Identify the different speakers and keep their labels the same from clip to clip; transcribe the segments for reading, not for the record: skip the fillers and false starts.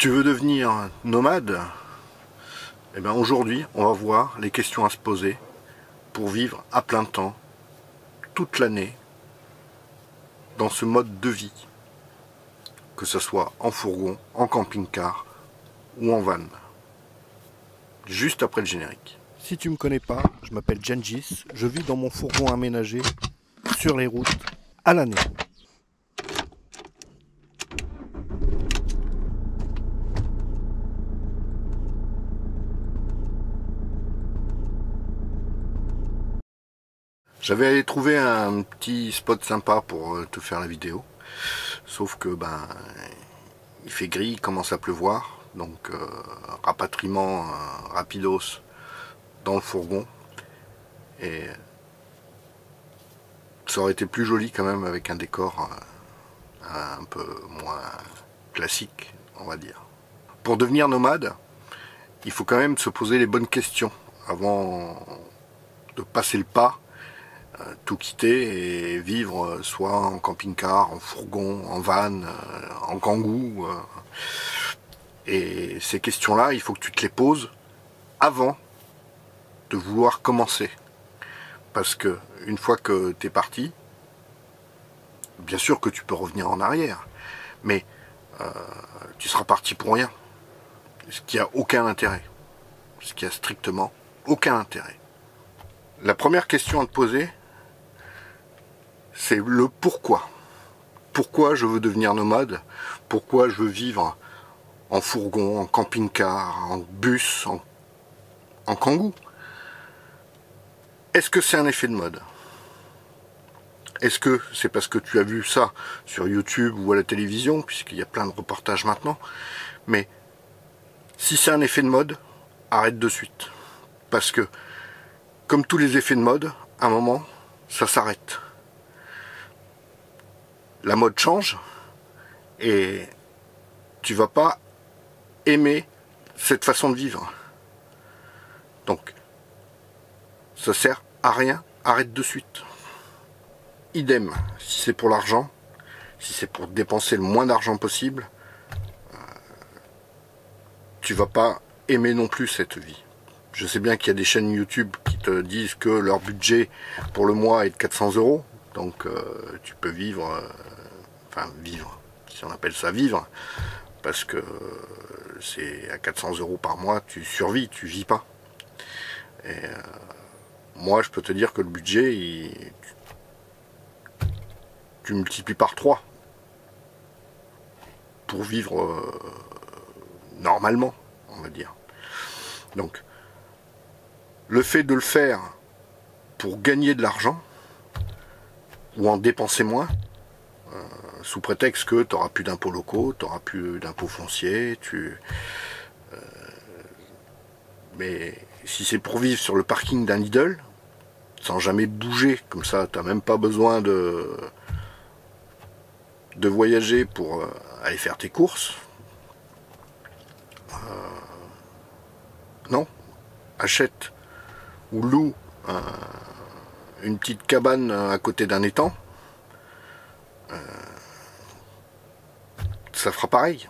Speaker 1: Tu veux devenir nomade? Eh bien aujourd'hui, on va voir les questions à se poser pour vivre à plein temps, toute l'année, dans ce mode de vie. Que ce soit en fourgon, en camping-car ou en van. Juste après le générique. Si tu me connais pas, je m'appelle Gengis, je vis dans mon fourgon aménagé, sur les routes, à l'année. J'avais trouvé un petit spot sympa pour te faire la vidéo, sauf que il fait gris, il commence à pleuvoir, donc rapatriement rapidos dans le fourgon, et ça aurait été plus joli quand même avec un décor un peu moins classique, on va dire. Pour devenir nomade, il faut quand même se poser les bonnes questions avant de passer le pas, tout quitter et vivre soit en camping-car, en fourgon, en van, en kangou. Et ces questions-là, il faut que tu te les poses avant de vouloir commencer. Parce que une fois que tu es parti, bien sûr que tu peux revenir en arrière, mais tu seras parti pour rien. Ce qui a aucun intérêt. Ce qui a strictement aucun intérêt. La première question à te poser, c'est le pourquoi. Pourquoi je veux devenir nomade? Pourquoi je veux vivre en fourgon, en camping-car, en bus, en kangou? Est-ce que c'est un effet de mode? Est-ce que c'est parce que tu as vu ça sur YouTube ou à la télévision, puisqu'il y a plein de reportages maintenant? Mais si c'est un effet de mode, arrête de suite. Parce que, comme tous les effets de mode, à un moment, ça s'arrête. La mode change et tu vas pas aimer cette façon de vivre. Donc, ça sert à rien, arrête de suite. Idem, si c'est pour l'argent, si c'est pour dépenser le moins d'argent possible, tu vas pas aimer non plus cette vie. Je sais bien qu'il y a des chaînes YouTube qui te disent que leur budget pour le mois est de 400 €, donc tu peux vivre, vivre, si on appelle ça vivre, parce que c'est à 400 € par mois, tu survis, tu vis pas. Et moi, je peux te dire que le budget, tu multiplies par 3 pour vivre normalement, on va dire. Donc, le fait de le faire pour gagner de l'argent, ou en dépenser moins, sous prétexte que tu n'auras plus d'impôts locaux, tu n'auras plus d'impôts fonciers, mais si c'est pour vivre sur le parking d'un Lidl, sans jamais bouger, comme ça, tu n'as même pas besoin de voyager pour aller faire tes courses, non, achète ou loue une petite cabane à côté d'un étang, ça fera pareil.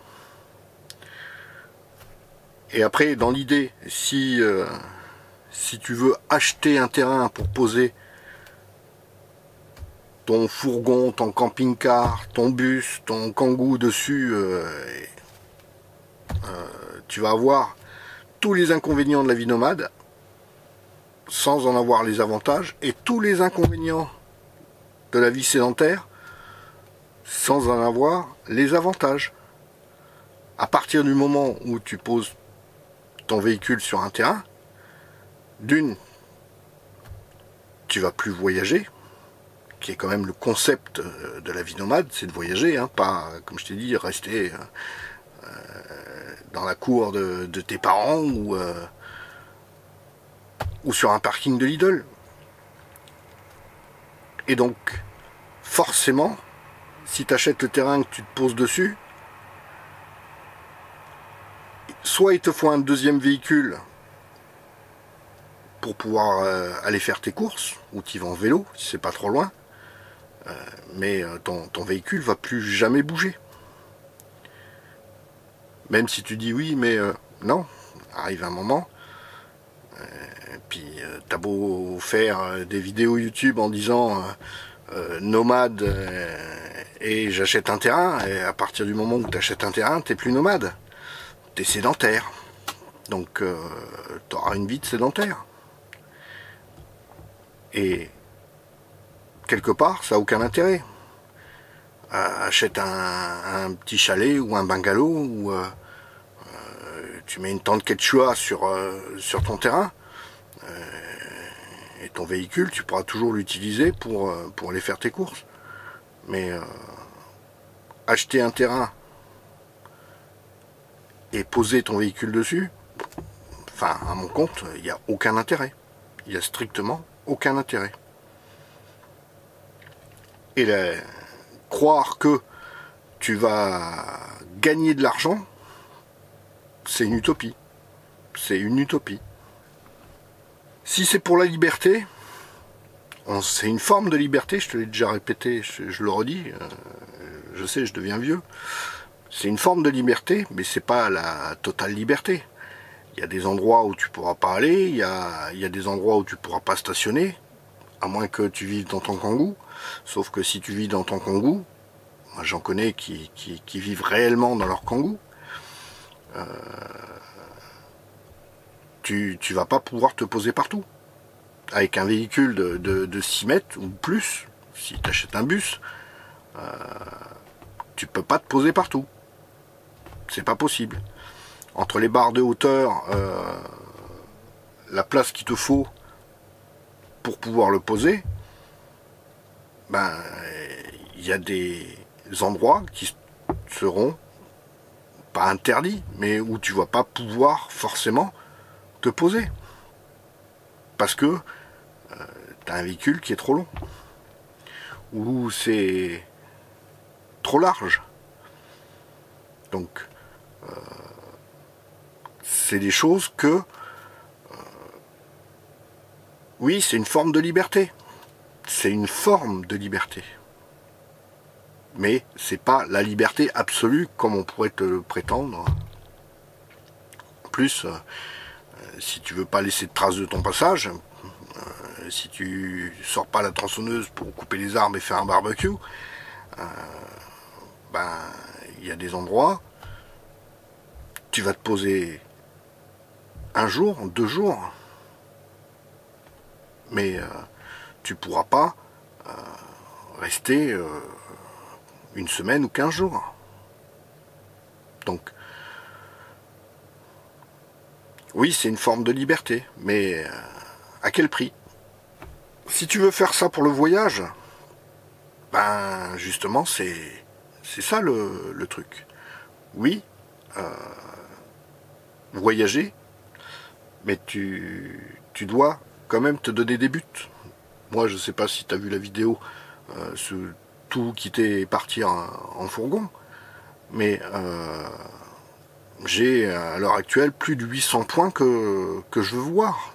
Speaker 1: Et après, dans l'idée, si tu veux acheter un terrain pour poser ton fourgon, ton camping-car, ton bus, ton kangou dessus, tu vas avoir tous les inconvénients de la vie nomade, sans en avoir les avantages, et tous les inconvénients de la vie sédentaire, sans en avoir les avantages. À partir du moment où tu poses ton véhicule sur un terrain, d'une, tu vas plus voyager, qui est quand même le concept de la vie nomade, c'est de voyager, hein, pas, comme je t'ai dit, rester dans la cour de tes parents ou sur un parking de Lidl. Et donc, forcément, si tu achètes le terrain que tu te poses dessus, soit il te faut un deuxième véhicule pour pouvoir aller faire tes courses, ou tu y vas en vélo, si c'est pas trop loin, mais ton véhicule va plus jamais bouger. Même si tu dis oui, mais non, arrive un moment, puis t'as beau faire des vidéos YouTube en disant nomade et j'achète un terrain, et à partir du moment où tu achètes un terrain, t'es plus nomade, t'es sédentaire. Donc t'auras une vie de sédentaire. Et quelque part, ça n'a aucun intérêt. Achète un petit chalet ou un bungalow, ou tu mets une tente quechua sur ton terrain, et ton véhicule, tu pourras toujours l'utiliser pour aller faire tes courses. Mais acheter un terrain et poser ton véhicule dessus, enfin, à mon compte, il n'y a aucun intérêt. Il n'y a strictement aucun intérêt. Et croire que tu vas gagner de l'argent, c'est une utopie. C'est une utopie. Si c'est pour la liberté, c'est une forme de liberté, je te l'ai déjà répété, je le redis, je sais, je deviens vieux. C'est une forme de liberté, mais c'est pas la totale liberté. Il y a des endroits où tu pourras pas aller, il y a des endroits où tu pourras pas stationner, à moins que tu vives dans ton Kangoo. Sauf que si tu vis dans ton Kangoo, moi j'en connais qui vivent réellement dans leur Kangoo, tu vas pas pouvoir te poser partout. Avec un véhicule de 6 mètres ou plus, si tu achètes un bus, tu peux pas te poser partout. C'est pas possible. Entre les barres de hauteur, la place qu'il te faut pour pouvoir le poser, ben il y a des endroits qui seront pas interdits, mais où tu vas pas pouvoir forcément te poser. Parce que tu as un véhicule qui est trop long. Ou c'est trop large. Donc, c'est des choses que... oui, c'est une forme de liberté. C'est une forme de liberté. Mais c'est pas la liberté absolue comme on pourrait te le prétendre. En plus, si tu veux pas laisser de traces de ton passage, si tu sors pas la tronçonneuse pour couper les arbres et faire un barbecue, ben il y a des endroits, tu vas te poser un jour, 2 jours, mais tu pourras pas rester 1 semaine ou 15 jours. Donc, oui, c'est une forme de liberté, mais à quel prix? Si tu veux faire ça pour le voyage, ben justement, c'est ça le truc. Oui, voyager, mais tu dois quand même te donner des buts. Moi, je sais pas si tu as vu la vidéo, tout quitter et partir en fourgon, mais j'ai à l'heure actuelle plus de 800 points que je veux voir.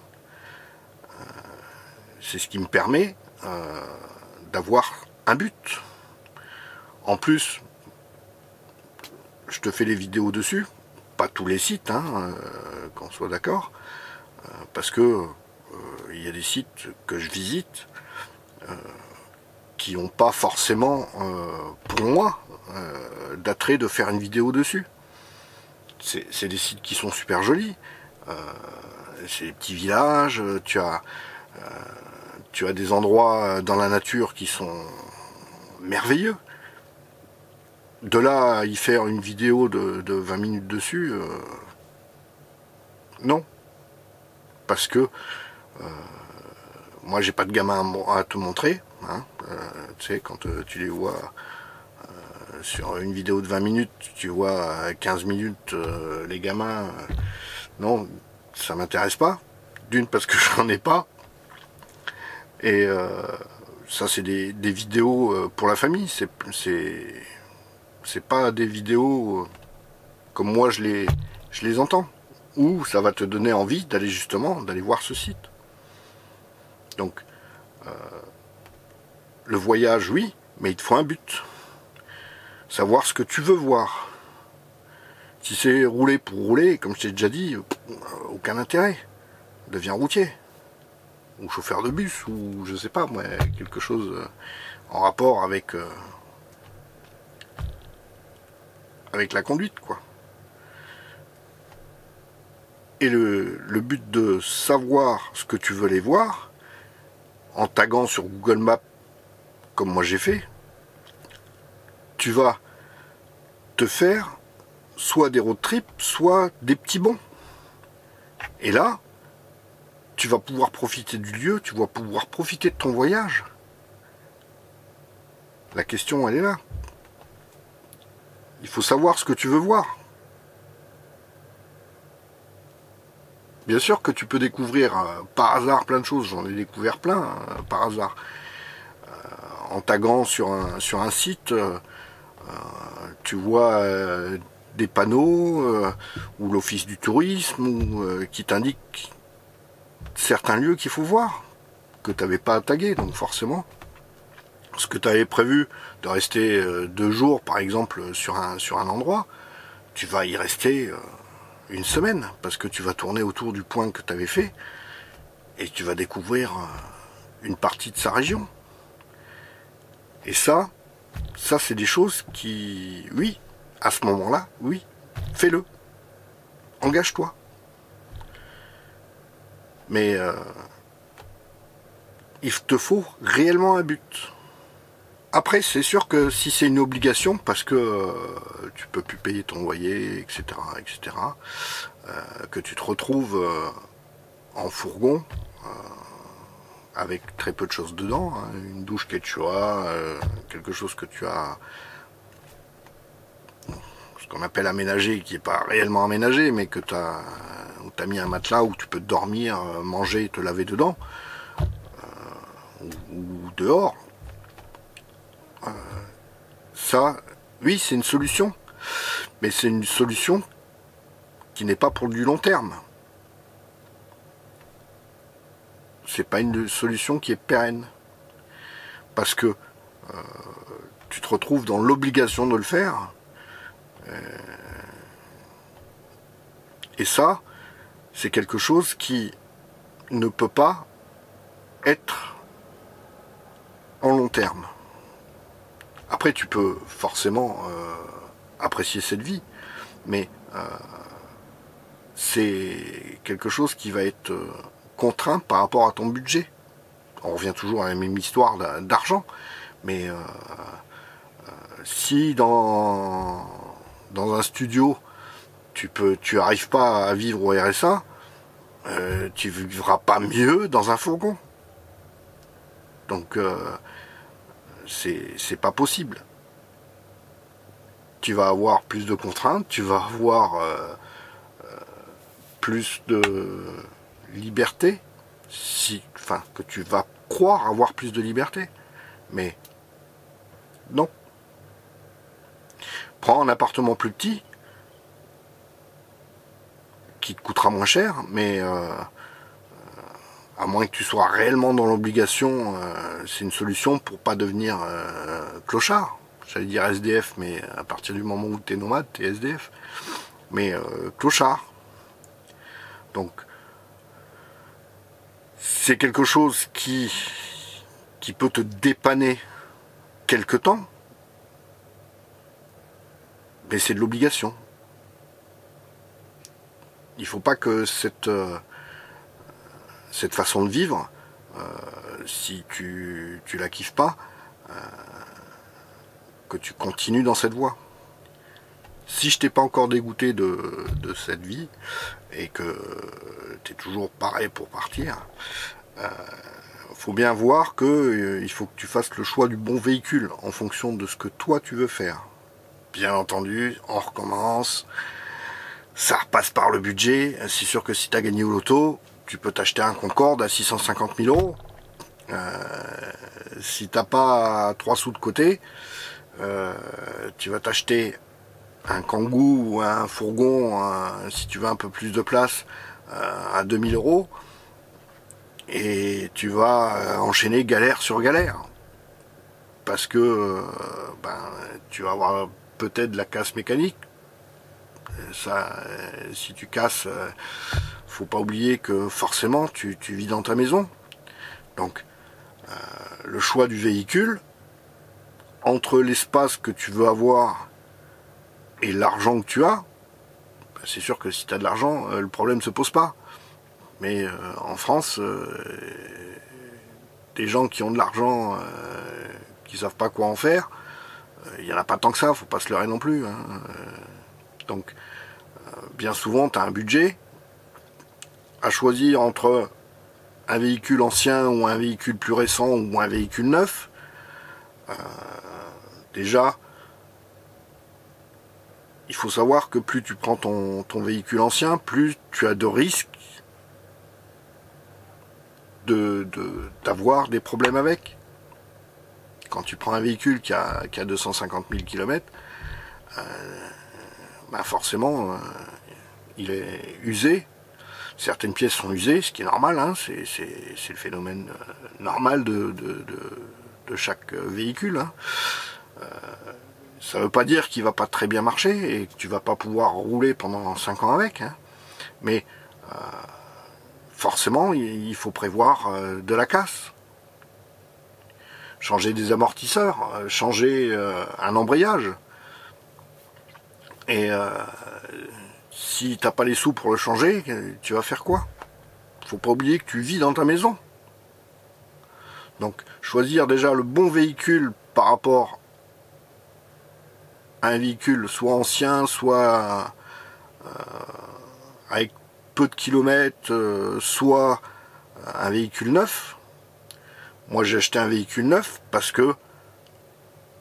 Speaker 1: C'est ce qui me permet d'avoir un but. En plus, je te fais les vidéos dessus, pas tous les sites, hein, qu'on soit d'accord, parce que il y a des sites que je visite qui n'ont pas forcément, pour moi, d'attrait de faire une vidéo dessus. C'est des sites qui sont super jolis, c'est des petits villages, tu as des endroits dans la nature qui sont merveilleux. De là à y faire une vidéo de 20 minutes dessus, non. Parce que moi j'ai pas de gamin à te montrer, hein. Tu sais, quand tu les vois sur une vidéo de 20 minutes, tu vois 15 minutes les gamins, non, ça m'intéresse pas. D'une, parce que j'en ai pas. Et ça, c'est des vidéos pour la famille. C'est pas des vidéos comme moi je les entends. Ou ça va te donner envie d'aller justement, d'aller voir ce site. Donc, le voyage, oui, mais il te faut un but. Savoir ce que tu veux voir. Si c'est rouler pour rouler, comme je t'ai déjà dit, aucun intérêt. Deviens routier. Ou chauffeur de bus, ou je sais pas, moi, quelque chose en rapport avec la conduite, quoi. Et le but de savoir ce que tu veux aller voir, en taguant sur Google Maps, comme moi j'ai fait, tu vas te faire soit des road trips, soit des petits bonds. Et là, tu vas pouvoir profiter du lieu, tu vas pouvoir profiter de ton voyage. La question, elle est là. Il faut savoir ce que tu veux voir. Bien sûr que tu peux découvrir par hasard plein de choses, j'en ai découvert plein par hasard. En taguant sur un site, tu vois des panneaux ou l'office du tourisme ou, qui t'indiquent certains lieux qu'il faut voir, que tu n'avais pas à taguer, donc forcément. Ce que tu avais prévu de rester 2 jours par exemple sur un endroit, tu vas y rester une semaine, parce que tu vas tourner autour du point que tu avais fait, et tu vas découvrir une partie de sa région. Et ça c'est des choses qui, oui, à ce moment-là, oui, fais-le. Engage-toi. Mais il te faut réellement un but. Après, c'est sûr que si c'est une obligation, parce que tu peux plus payer ton loyer, etc., etc., que tu te retrouves en fourgon, avec très peu de choses dedans, hein, une douche quechua, quelque chose que tu as, ce qu'on appelle aménagé, qui n'est pas réellement aménagé, mais que tu as mis un matelas où tu peux dormir, manger, te laver dedans, ou dehors. Ça, oui, c'est une solution, mais c'est une solution qui n'est pas pour du long terme. C'est pas une solution qui est pérenne, parce que tu te retrouves dans l'obligation de le faire, et ça, c'est quelque chose qui ne peut pas être en long terme. Après, tu peux forcément apprécier cette vie, mais c'est quelque chose qui va être contraint par rapport à ton budget. On revient toujours à la même histoire d'argent, mais si dans un studio, tu arrives pas à vivre au RSA, tu vivras pas mieux dans un fourgon. Donc c'est pas possible. Tu vas avoir plus de contraintes, tu vas avoir plus de liberté, que tu vas croire avoir plus de liberté, mais non. Prends un appartement plus petit, qui te coûtera moins cher, mais à moins que tu sois réellement dans l'obligation, c'est une solution pour pas devenir clochard. J'allais dire SDF, mais à partir du moment où tu es nomade, tu es SDF. Mais clochard. Donc, c'est quelque chose qui peut te dépanner quelque temps, mais c'est de l'obligation. Il ne faut pas que cette façon de vivre, si tu la kiffes pas, que tu continues dans cette voie. Si je t'ai pas encore dégoûté de cette vie, et que tu es toujours pareil pour partir, faut bien voir que il faut que tu fasses le choix du bon véhicule en fonction de ce que toi tu veux faire. Bien entendu, on recommence, ça repasse par le budget. C'est sûr que si tu as gagné au loto, tu peux t'acheter un Concorde à 650 000 €. Si t'as pas 3 sous de côté, tu vas t'acheter un Kangoo ou un fourgon, si tu veux un peu plus de place, à 2000 €, et tu vas enchaîner galère sur galère, parce que tu vas avoir peut-être de la casse mécanique, Si tu casses, faut pas oublier que forcément tu vis dans ta maison. Donc le choix du véhicule, entre l'espace que tu veux avoir et l'argent que tu as, c'est sûr que si tu as de l'argent, le problème ne se pose pas. Mais en France, des gens qui ont de l'argent, qui savent pas quoi en faire, il n'y en a pas tant que ça, faut pas se leurrer non plus. Hein. Donc, bien souvent, tu as un budget à choisir entre un véhicule ancien ou un véhicule plus récent ou un véhicule neuf. Déjà, il faut savoir que plus tu prends ton véhicule ancien, plus tu as de risques d'avoir des problèmes avec. Quand tu prends un véhicule qui a 250 000 km, bah forcément, il est usé. Certaines pièces sont usées, ce qui est normal, hein, c'est le phénomène normal de chaque véhicule. Hein. Ça ne veut pas dire qu'il ne va pas très bien marcher et que tu ne vas pas pouvoir rouler pendant 5 ans avec. Hein. Mais forcément, il faut prévoir de la casse. Changer des amortisseurs, changer un embrayage. Et si tu n'as pas les sous pour le changer, tu vas faire quoi? Faut pas oublier que tu vis dans ta maison. Donc choisir déjà le bon véhicule par rapport à un véhicule soit ancien, soit avec peu de kilomètres, soit un véhicule neuf. Moi j'ai acheté un véhicule neuf parce que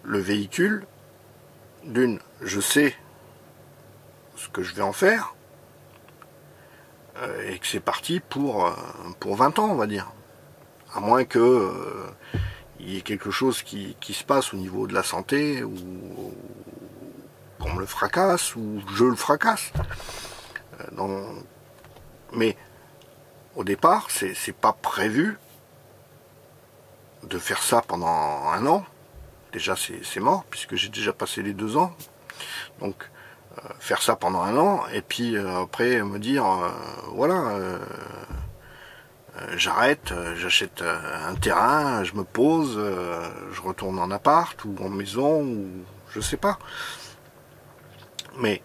Speaker 1: le véhicule, d'une, je sais ce que je vais en faire, et que c'est parti pour 20 ans, on va dire. À moins que il y ait quelque chose qui se passe au niveau de la santé, ou qu'on me le fracasse, ou je le fracasse. Mais au départ, c'est pas prévu de faire ça pendant 1 an. Déjà c'est mort, puisque j'ai déjà passé les 2 ans. Donc faire ça pendant 1 an, et puis après me dire, voilà, j'arrête, j'achète un terrain, je me pose, je retourne en appart, ou en maison, ou je sais pas. Mais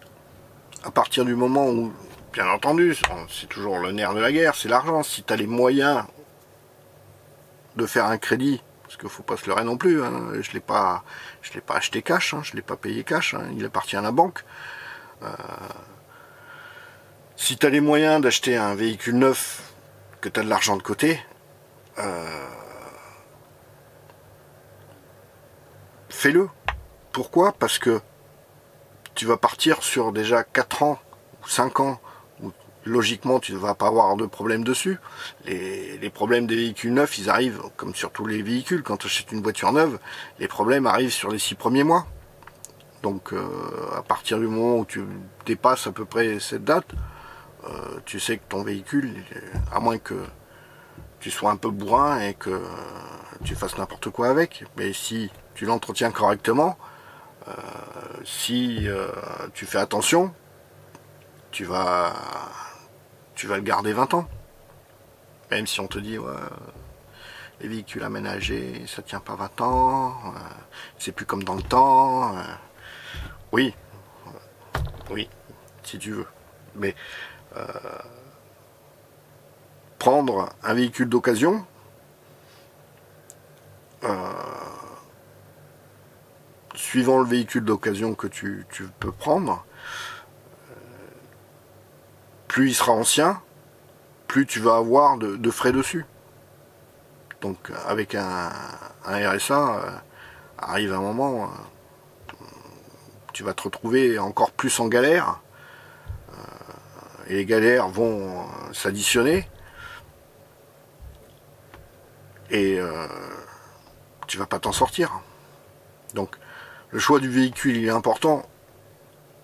Speaker 1: à partir du moment où, bien entendu, c'est toujours le nerf de la guerre, c'est l'argent. Si tu as les moyens de faire un crédit, parce qu'il ne faut pas se leurrer non plus, hein, je ne l'ai pas acheté cash, hein, je ne l'ai pas payé cash, hein, il appartient à la banque. Si tu as les moyens d'acheter un véhicule neuf, que tu as de l'argent de côté, fais-le. Pourquoi? Parce que tu vas partir sur déjà 4 ans ou 5 ans où logiquement tu ne vas pas avoir de problème dessus. Les problèmes des véhicules neufs, ils arrivent, comme sur tous les véhicules, quand tu achètes une voiture neuve, les problèmes arrivent sur les 6 premiers mois. Donc à partir du moment où tu dépasses à peu près cette date, tu sais que ton véhicule, à moins que tu sois un peu bourrin et que tu fasses n'importe quoi avec, mais si tu l'entretiens correctement, si tu fais attention, tu vas le garder 20 ans. Même si on te dit, ouais, les véhicules aménagés, ça tient pas 20 ans, c'est plus comme dans le temps. Oui, oui, si tu veux. Mais prendre un véhicule d'occasion, suivant le véhicule d'occasion que tu peux prendre, plus il sera ancien, plus tu vas avoir de frais dessus. Donc avec un RSA, arrive un moment, tu vas te retrouver encore plus en galère, et les galères vont s'additionner, et tu vas pas t'en sortir. Donc le choix du véhicule, il est important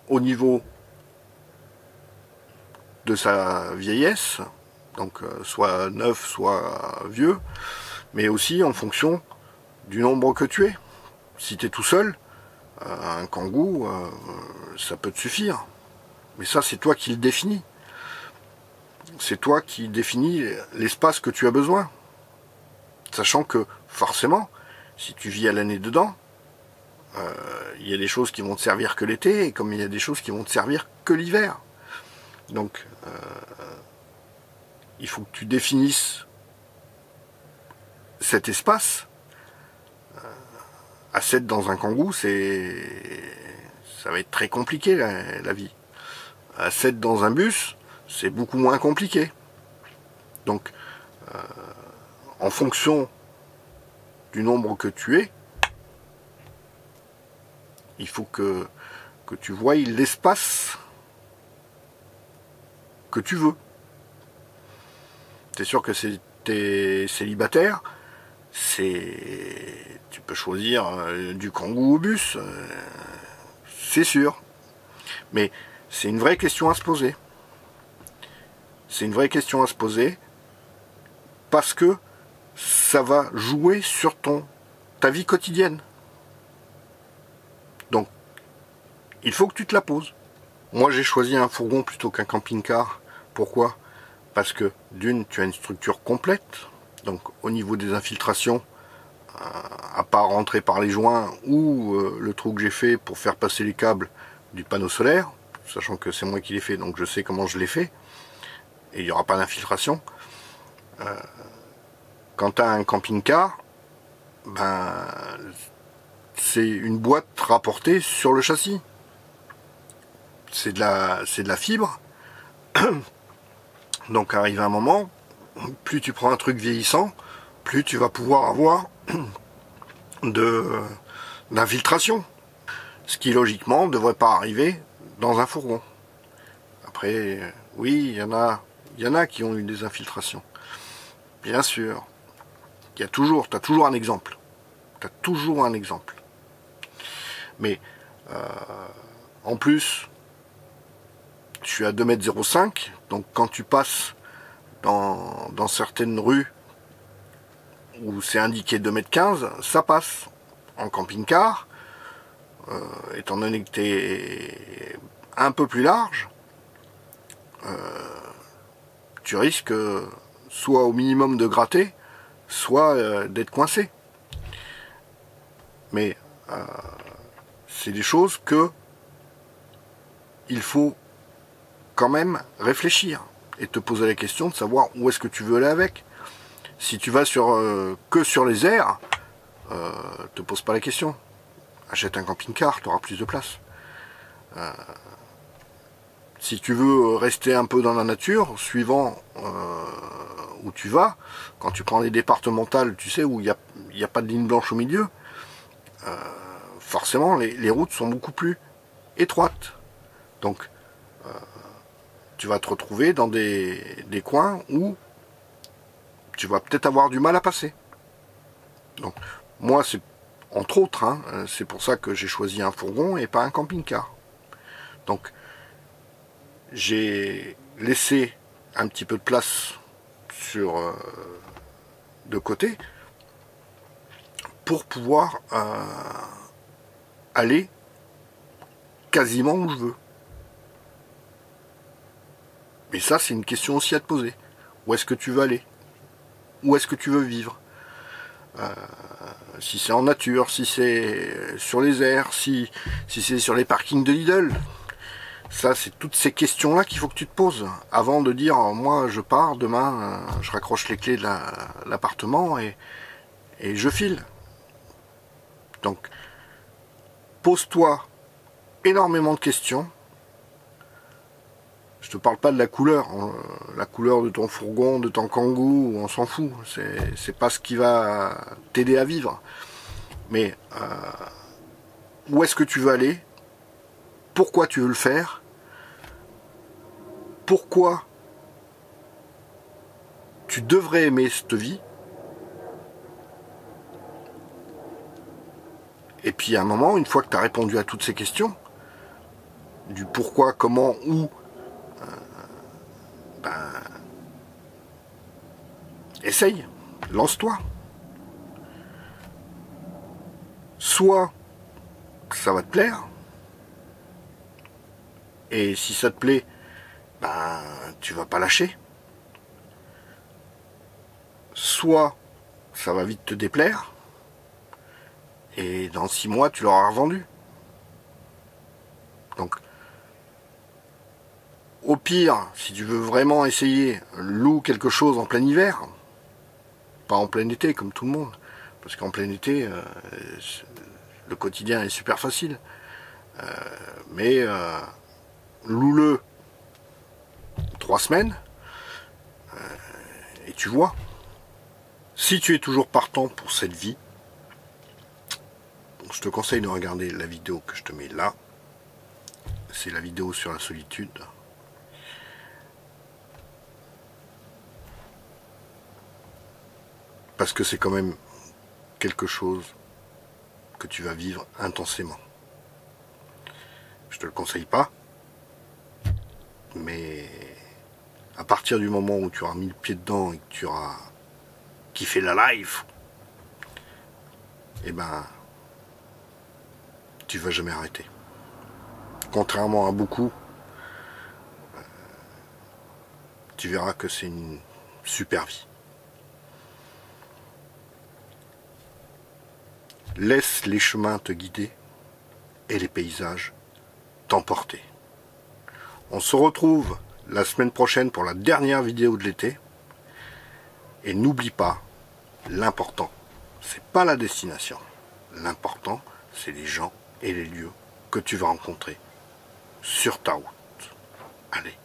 Speaker 1: au niveau de sa vieillesse, donc soit neuf, soit vieux, mais aussi en fonction du nombre que tu es. Si tu es tout seul, un Kangoo, ça peut te suffire. Mais ça, c'est toi qui le définis. C'est toi qui définis l'espace que tu as besoin. Sachant que, forcément, si tu vis à l'année dedans, il y a des choses qui vont te servir que l'été, et comme il y a des choses qui vont te servir que l'hiver. Donc, il faut que tu définisses cet espace. À 7 dans un Kangoo, ça va être très compliqué la vie. À 7 dans un bus, c'est beaucoup moins compliqué. Donc, en fonction du nombre que tu es, il faut que tu voies l'espace que tu veux. C'est sûr que si t'es célibataire, tu peux choisir du Kangoo au bus, c'est sûr. Mais c'est une vraie question à se poser. C'est une vraie question à se poser parce que ça va jouer sur ta vie quotidienne. Donc, il faut que tu te la poses. Moi, j'ai choisi un fourgon plutôt qu'un camping-car. Pourquoi ? Parce que, d'une, tu as une structure complète. Donc, au niveau des infiltrations, à part rentrer par les joints ou le trou que j'ai fait pour faire passer les câbles du panneau solaire, sachant que c'est moi qui l'ai fait, donc je sais comment je l'ai fait, et il n'y aura pas d'infiltration. Quand tu as un camping-car, c'est une boîte rapportée sur le châssis. C'est de la fibre. Donc arrive un moment, plus tu prends un truc vieillissant, plus tu vas pouvoir avoir d'infiltration. Ce qui logiquement ne devrait pas arriver dans un fourgon. Après, oui, il y en a qui ont eu des infiltrations. Bien sûr. Tu as toujours un exemple. Tu as toujours un exemple. Mais, en plus, je suis à 2,05 m, donc quand tu passes dans certaines rues où c'est indiqué 2,15 m, ça passe. En camping-car, étant donné que tu es un peu plus large, tu risques soit au minimum de gratter, soit d'être coincé. Mais c'est des choses que il faut quand même réfléchir et te poser la question de savoir où est-ce que tu veux aller avec. Si tu vas que sur les airs, te pose pas la question. Achète un camping-car, tu auras plus de place. Si tu veux rester un peu dans la nature, suivant où tu vas, quand tu prends les départementales, tu sais, où il n'y a pas de ligne blanche au milieu, forcément les routes sont beaucoup plus étroites. Donc tu vas te retrouver dans des coins où tu vas peut-être avoir du mal à passer. Donc moi, c'est entre autres, hein, c'est pour ça que j'ai choisi un fourgon et pas un camping-car. Donc j'ai laissé un petit peu de place de côté pour pouvoir aller quasiment où je veux. Mais ça, c'est une question aussi à te poser. Où est-ce que tu veux aller? Où est-ce que tu veux vivre? Si c'est en nature, si c'est sur les airs, si c'est sur les parkings de Lidl. Ça, c'est toutes ces questions-là qu'il faut que tu te poses avant de dire, moi, je pars, demain, je raccroche les clés de l'appartement et je file. Donc, pose-toi énormément de questions. Je te parle pas de la couleur. La couleur de ton fourgon, de ton Kangoo, on s'en fout. C'est pas ce qui va t'aider à vivre. Mais où est-ce que tu veux aller? Pourquoi tu veux le faire? Pourquoi tu devrais aimer cette vie? Et puis à un moment, une fois que tu as répondu à toutes ces questions, du pourquoi, comment, où, essaye, lance-toi. Soit ça va te plaire, Et si ça te plaît, ben tu vas pas lâcher. Soit ça va vite te déplaire, et dans 6 mois tu l'auras revendu. Donc au pire, si tu veux vraiment essayer, loue quelque chose en plein hiver, pas en plein été comme tout le monde, parce qu'en plein été le quotidien est super facile, mais loue-le 3 semaines et tu vois. Si tu es toujours partant pour cette vie, je te conseille de regarder la vidéo que je te mets là. C'est la vidéo sur la solitude. Parce que c'est quand même quelque chose que tu vas vivre intensément. Je te le conseille pas, mais à partir du moment où tu auras mis le pied dedans et que tu auras kiffé la life, eh ben tu vas jamais arrêter. Contrairement à beaucoup, tu verras que c'est une super vie. Laisse les chemins te guider et les paysages t'emporter. On se retrouve la semaine prochaine pour la dernière vidéo de l'été. Et n'oublie pas, l'important, c'est pas la destination. L'important, c'est les gens et les lieux que tu vas rencontrer sur ta route. Allez.